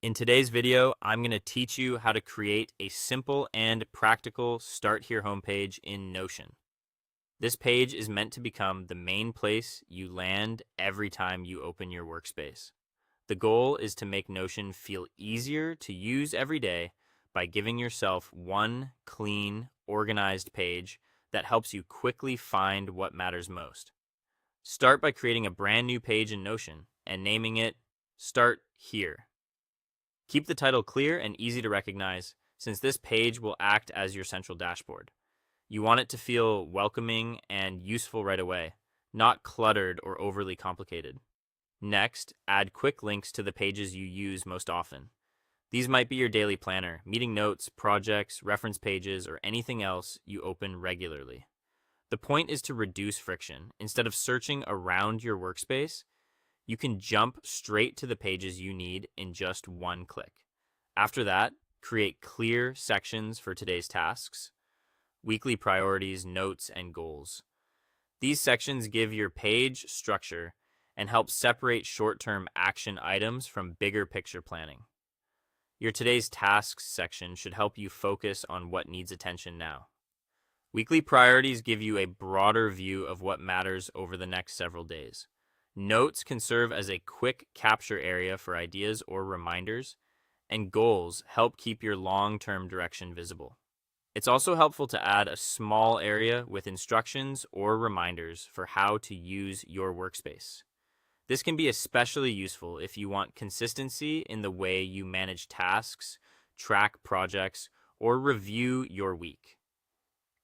In today's video, I'm going to teach you how to create a simple and practical Start Here homepage in Notion. This page is meant to become the main place you land every time you open your workspace. The goal is to make Notion feel easier to use every day by giving yourself one clean, organized page that helps you quickly find what matters most. Start by creating a brand new page in Notion and naming it Start Here. Keep the title clear and easy to recognize, since this page will act as your central dashboard. You want it to feel welcoming and useful right away, not cluttered or overly complicated. Next, add quick links to the pages you use most often. These might be your daily planner, meeting notes, projects, reference pages, or anything else you open regularly. The point is to reduce friction. Instead of searching around your workspace, you can jump straight to the pages you need in just one click. After that, create clear sections for today's tasks, weekly priorities, notes, and goals. These sections give your page structure and help separate short-term action items from bigger picture planning. Your today's tasks section should help you focus on what needs attention now. Weekly priorities give you a broader view of what matters over the next several days. Notes can serve as a quick capture area for ideas or reminders, and goals help keep your long-term direction visible. It's also helpful to add a small area with instructions or reminders for how to use your workspace. This can be especially useful if you want consistency in the way you manage tasks, track projects, or review your week.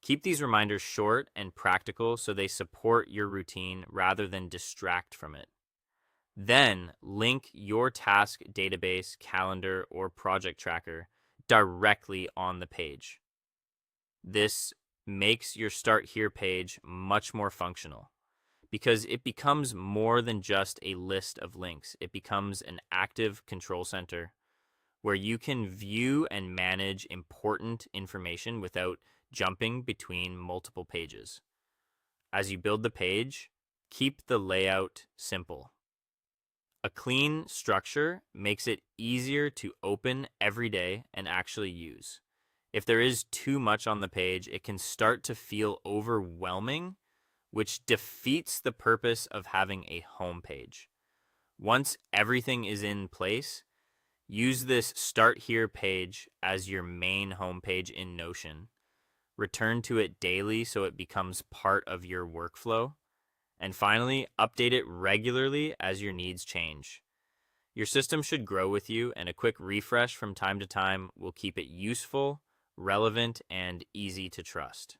Keep these reminders short and practical so they support your routine rather than distract from it. Then link your task database, calendar, or project tracker directly on the page. This makes your Start Here page much more functional because it becomes more than just a list of links. It becomes an active control center where you can view and manage important information without jumping between multiple pages. As you build the page, keep the layout simple. A clean structure makes it easier to open every day and actually use. If there is too much on the page, it can start to feel overwhelming, which defeats the purpose of having a home page. Once everything is in place, use this Start Here page as your main homepage in Notion. Return to it daily so it becomes part of your workflow. And finally, update it regularly as your needs change. Your system should grow with you, and a quick refresh from time to time will keep it useful, relevant, and easy to trust.